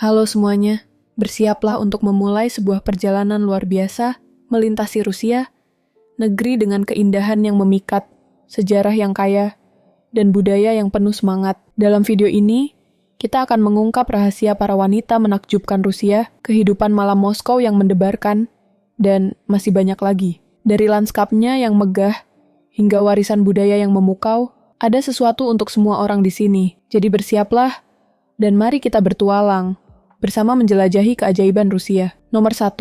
Halo semuanya, bersiaplah untuk memulai sebuah perjalanan luar biasa melintasi Rusia, negeri dengan keindahan yang memikat, sejarah yang kaya, dan budaya yang penuh semangat. Dalam video ini, kita akan mengungkap rahasia para wanita menakjubkan Rusia, kehidupan malam Moskow yang mendebarkan, dan masih banyak lagi. Dari lanskapnya yang megah, hingga warisan budaya yang memukau, ada sesuatu untuk semua orang di sini. Jadi bersiaplah, dan mari kita bertualang bersama menjelajahi keajaiban Rusia. Nomor 1.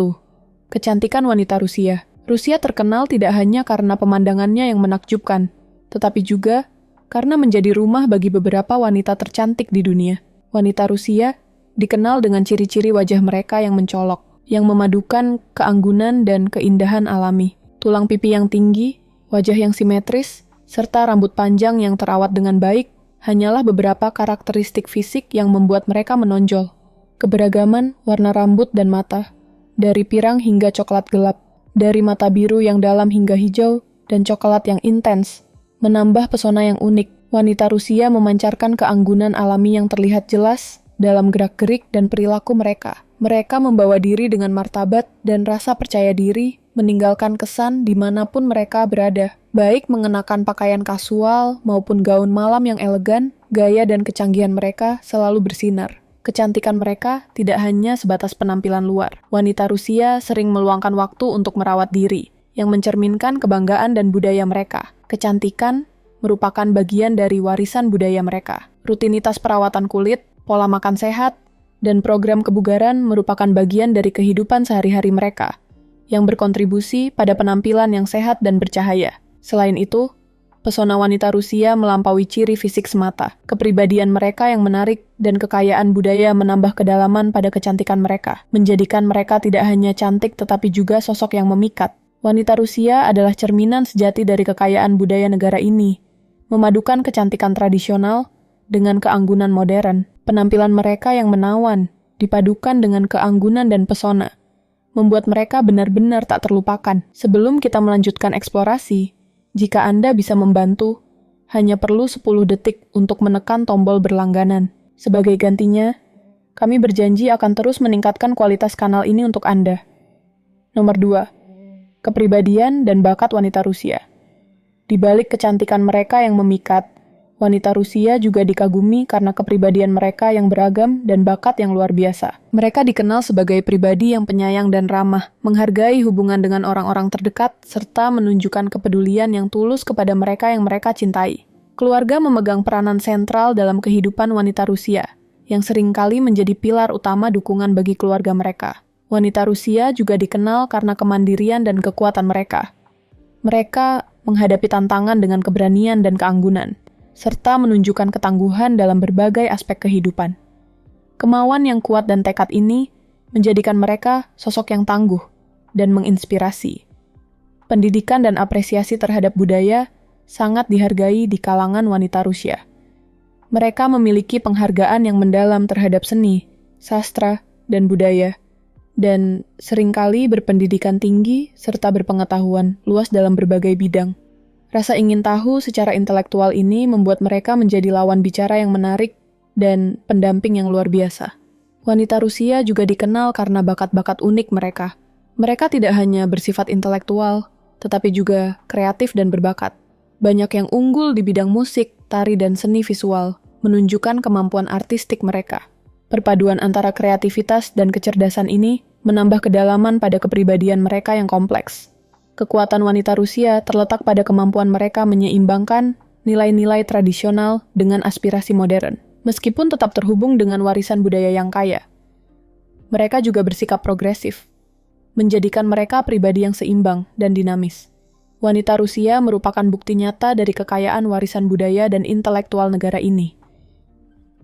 Kecantikan wanita Rusia. Rusia terkenal tidak hanya karena pemandangannya yang menakjubkan, tetapi juga karena menjadi rumah bagi beberapa wanita tercantik di dunia. Wanita Rusia dikenal dengan ciri-ciri wajah mereka yang mencolok, yang memadukan keanggunan dan keindahan alami. Tulang pipi yang tinggi, wajah yang simetris, serta rambut panjang yang terawat dengan baik hanyalah beberapa karakteristik fisik yang membuat mereka menonjol. Keberagaman warna rambut dan mata, dari pirang hingga coklat gelap, dari mata biru yang dalam hingga hijau dan coklat yang intens, menambah pesona yang unik. Wanita Rusia memancarkan keanggunan alami yang terlihat jelas dalam gerak-gerik dan perilaku mereka. Mereka membawa diri dengan martabat dan rasa percaya diri, meninggalkan kesan dimanapun mereka berada. Baik mengenakan pakaian kasual maupun gaun malam yang elegan, gaya dan kecanggihan mereka selalu bersinar. Kecantikan mereka tidak hanya sebatas penampilan luar. Wanita Rusia sering meluangkan waktu untuk merawat diri, yang mencerminkan kebanggaan dan budaya mereka. Kecantikan merupakan bagian dari warisan budaya mereka. Rutinitas perawatan kulit, pola makan sehat, dan program kebugaran merupakan bagian dari kehidupan sehari-hari mereka, yang berkontribusi pada penampilan yang sehat dan bercahaya. Selain itu, pesona wanita Rusia melampaui ciri fisik semata. Kepribadian mereka yang menarik dan kekayaan budaya menambah kedalaman pada kecantikan mereka, menjadikan mereka tidak hanya cantik tetapi juga sosok yang memikat. Wanita Rusia adalah cerminan sejati dari kekayaan budaya negara ini, memadukan kecantikan tradisional dengan keanggunan modern. Penampilan mereka yang menawan, dipadukan dengan keanggunan dan pesona, membuat mereka benar-benar tak terlupakan. Sebelum kita melanjutkan eksplorasi, jika Anda bisa membantu, hanya perlu 10 detik untuk menekan tombol berlangganan. Sebagai gantinya, kami berjanji akan terus meningkatkan kualitas kanal ini untuk Anda. Nomor 2. Kepribadian dan bakat wanita Rusia. Di balik kecantikan mereka yang memikat, wanita Rusia juga dikagumi karena kepribadian mereka yang beragam dan bakat yang luar biasa. Mereka dikenal sebagai pribadi yang penyayang dan ramah, menghargai hubungan dengan orang-orang terdekat, serta menunjukkan kepedulian yang tulus kepada mereka yang mereka cintai. Keluarga memegang peranan sentral dalam kehidupan wanita Rusia, yang seringkali menjadi pilar utama dukungan bagi keluarga mereka. Wanita Rusia juga dikenal karena kemandirian dan kekuatan mereka. Mereka menghadapi tantangan dengan keberanian dan keanggunan, serta menunjukkan ketangguhan dalam berbagai aspek kehidupan. Kemauan yang kuat dan tekad ini menjadikan mereka sosok yang tangguh dan menginspirasi. Pendidikan dan apresiasi terhadap budaya sangat dihargai di kalangan wanita Rusia. Mereka memiliki penghargaan yang mendalam terhadap seni, sastra, dan budaya, dan seringkali berpendidikan tinggi serta berpengetahuan luas dalam berbagai bidang. Rasa ingin tahu secara intelektual ini membuat mereka menjadi lawan bicara yang menarik dan pendamping yang luar biasa. Wanita Rusia juga dikenal karena bakat-bakat unik mereka. Mereka tidak hanya bersifat intelektual, tetapi juga kreatif dan berbakat. Banyak yang unggul di bidang musik, tari, dan seni visual, menunjukkan kemampuan artistik mereka. Perpaduan antara kreativitas dan kecerdasan ini menambah kedalaman pada kepribadian mereka yang kompleks. Kekuatan wanita Rusia terletak pada kemampuan mereka menyeimbangkan nilai-nilai tradisional dengan aspirasi modern, meskipun tetap terhubung dengan warisan budaya yang kaya. Mereka juga bersikap progresif, menjadikan mereka pribadi yang seimbang dan dinamis. Wanita Rusia merupakan bukti nyata dari kekayaan warisan budaya dan intelektual negara ini.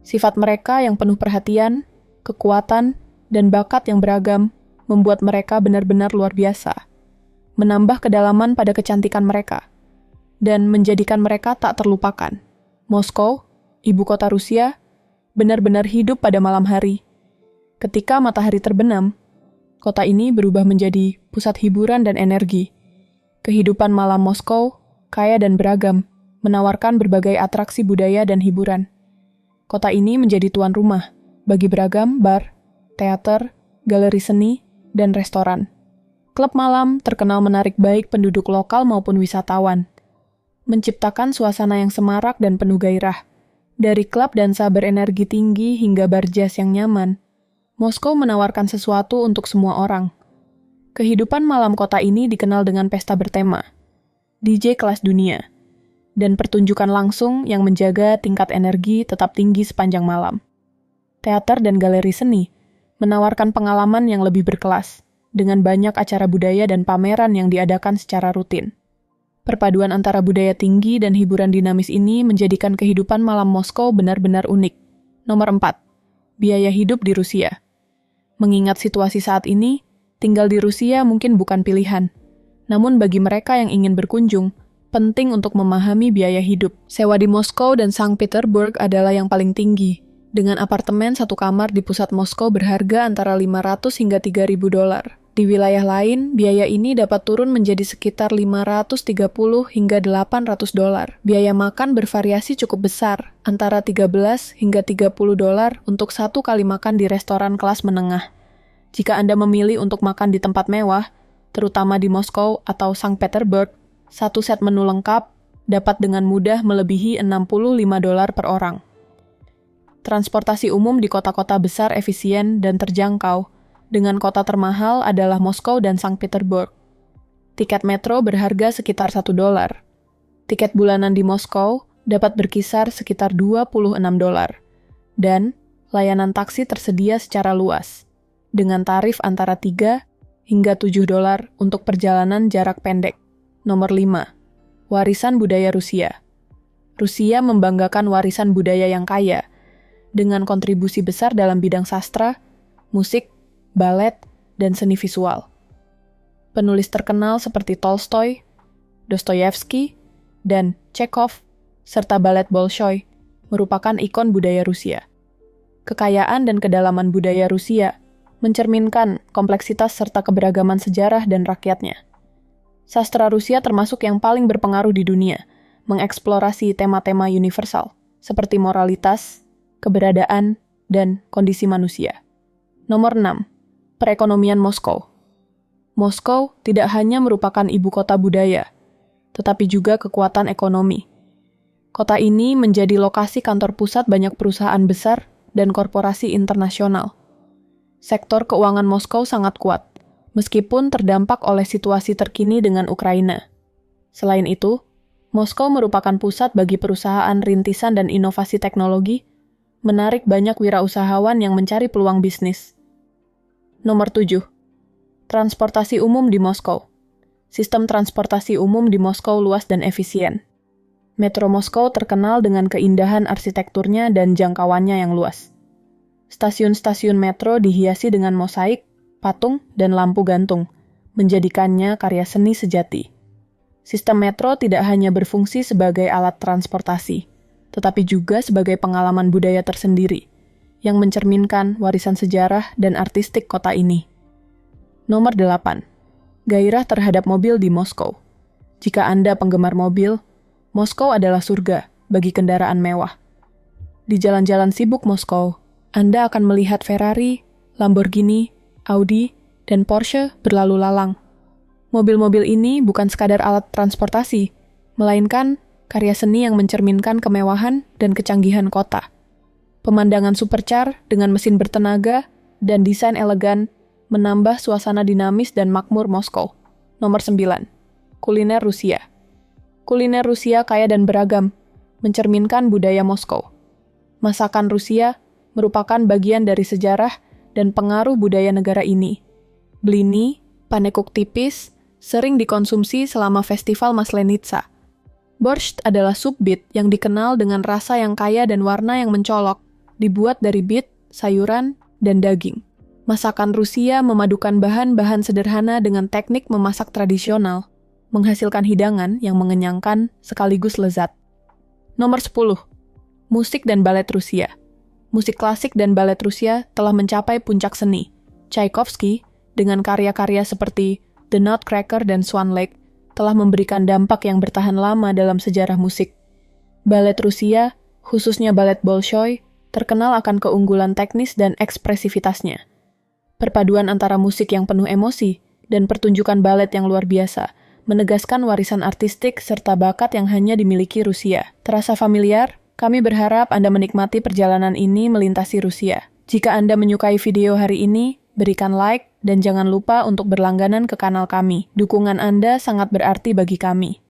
Sifat mereka yang penuh perhatian, kekuatan, dan bakat yang beragam membuat mereka benar-benar luar biasa, menambah kedalaman pada kecantikan mereka, dan menjadikan mereka tak terlupakan. Moskow, ibu kota Rusia, benar-benar hidup pada malam hari. Ketika matahari terbenam, kota ini berubah menjadi pusat hiburan dan energi. Kehidupan malam Moskow kaya dan beragam, menawarkan berbagai atraksi budaya dan hiburan. Kota ini menjadi tuan rumah bagi beragam bar, teater, galeri seni, dan restoran. Klub malam terkenal menarik baik penduduk lokal maupun wisatawan, menciptakan suasana yang semarak dan penuh gairah. Dari klub dansa berenergi tinggi hingga bar jazz yang nyaman, Moskow menawarkan sesuatu untuk semua orang. Kehidupan malam kota ini dikenal dengan pesta bertema, DJ kelas dunia, dan pertunjukan langsung yang menjaga tingkat energi tetap tinggi sepanjang malam. Teater dan galeri seni menawarkan pengalaman yang lebih berkelas, dengan banyak acara budaya dan pameran yang diadakan secara rutin. Perpaduan antara budaya tinggi dan hiburan dinamis ini menjadikan kehidupan malam Moskow benar-benar unik. Nomor 4. Biaya hidup di Rusia. Mengingat situasi saat ini, tinggal di Rusia mungkin bukan pilihan. Namun bagi mereka yang ingin berkunjung, penting untuk memahami biaya hidup. Sewa di Moskow dan Sankt Petersburg adalah yang paling tinggi, dengan apartemen satu kamar di pusat Moskow berharga antara $500 hingga $3.000. Di wilayah lain, biaya ini dapat turun menjadi sekitar $530 hingga $800. Biaya makan bervariasi cukup besar, antara $13 hingga $30 untuk satu kali makan di restoran kelas menengah. Jika Anda memilih untuk makan di tempat mewah, terutama di Moskow atau Sankt Petersburg, satu set menu lengkap dapat dengan mudah melebihi $65 per orang. Transportasi umum di kota-kota besar efisien dan terjangkau, dengan kota termahal adalah Moskow dan Sankt Petersburg. Tiket metro berharga sekitar $1. Tiket bulanan di Moskow dapat berkisar sekitar $26. Dan layanan taksi tersedia secara luas, dengan tarif antara $3 hingga $7 untuk perjalanan jarak pendek. Nomor 5. Warisan budaya Rusia. Rusia membanggakan warisan budaya yang kaya, dengan kontribusi besar dalam bidang sastra, musik, balet, dan seni visual. Penulis terkenal seperti Tolstoy, Dostoyevsky, dan Chekhov, serta balet Bolshoi, merupakan ikon budaya Rusia. Kekayaan dan kedalaman budaya Rusia mencerminkan kompleksitas serta keberagaman sejarah dan rakyatnya. Sastra Rusia termasuk yang paling berpengaruh di dunia, mengeksplorasi tema-tema universal, seperti moralitas, keberadaan, dan kondisi manusia. Nomor 6. Perekonomian Moskow. Moskow tidak hanya merupakan ibu kota budaya, tetapi juga kekuatan ekonomi. Kota ini menjadi lokasi kantor pusat banyak perusahaan besar dan korporasi internasional. Sektor keuangan Moskow sangat kuat, meskipun terdampak oleh situasi terkini dengan Ukraina. Selain itu, Moskow merupakan pusat bagi perusahaan rintisan dan inovasi teknologi, menarik banyak wirausahawan yang mencari peluang bisnis. Nomor 7. Transportasi umum di Moskow. Sistem transportasi umum di Moskow luas dan efisien. Metro Moskow terkenal dengan keindahan arsitekturnya dan jangkauannya yang luas. Stasiun-stasiun metro dihiasi dengan mosaik, patung, dan lampu gantung, menjadikannya karya seni sejati. Sistem metro tidak hanya berfungsi sebagai alat transportasi, tetapi juga sebagai pengalaman budaya tersendiri, yang mencerminkan warisan sejarah dan artistik kota ini. Nomor 8. Gairah terhadap mobil di Moskow. Jika Anda penggemar mobil, Moskow adalah surga bagi kendaraan mewah. Di jalan-jalan sibuk Moskow, Anda akan melihat Ferrari, Lamborghini, Audi, dan Porsche berlalu lalang. Mobil-mobil ini bukan sekadar alat transportasi, melainkan karya seni yang mencerminkan kemewahan dan kecanggihan kota. Pemandangan supercar dengan mesin bertenaga dan desain elegan menambah suasana dinamis dan makmur Moskow. Nomor 9. Kuliner Rusia. Kuliner Rusia kaya dan beragam, mencerminkan budaya Moskow. Masakan Rusia merupakan bagian dari sejarah dan pengaruh budaya negara ini. Blini, panekuk tipis, sering dikonsumsi selama festival Maslenitsa. Borscht adalah sup beet yang dikenal dengan rasa yang kaya dan warna yang mencolok, dibuat dari beet, sayuran, dan daging. Masakan Rusia memadukan bahan-bahan sederhana dengan teknik memasak tradisional, menghasilkan hidangan yang mengenyangkan sekaligus lezat. Nomor 10. Musik dan balet Rusia. Musik klasik dan balet Rusia telah mencapai puncak seni. Tchaikovsky, dengan karya-karya seperti The Nutcracker dan Swan Lake, telah memberikan dampak yang bertahan lama dalam sejarah musik. Balet Rusia, khususnya balet Bolshoi, terkenal akan keunggulan teknis dan ekspresivitasnya. Perpaduan antara musik yang penuh emosi dan pertunjukan balet yang luar biasa menegaskan warisan artistik serta bakat yang hanya dimiliki Rusia. Terasa familiar? Kami berharap Anda menikmati perjalanan ini melintasi Rusia. Jika Anda menyukai video hari ini, berikan like dan jangan lupa untuk berlangganan ke kanal kami. Dukungan Anda sangat berarti bagi kami.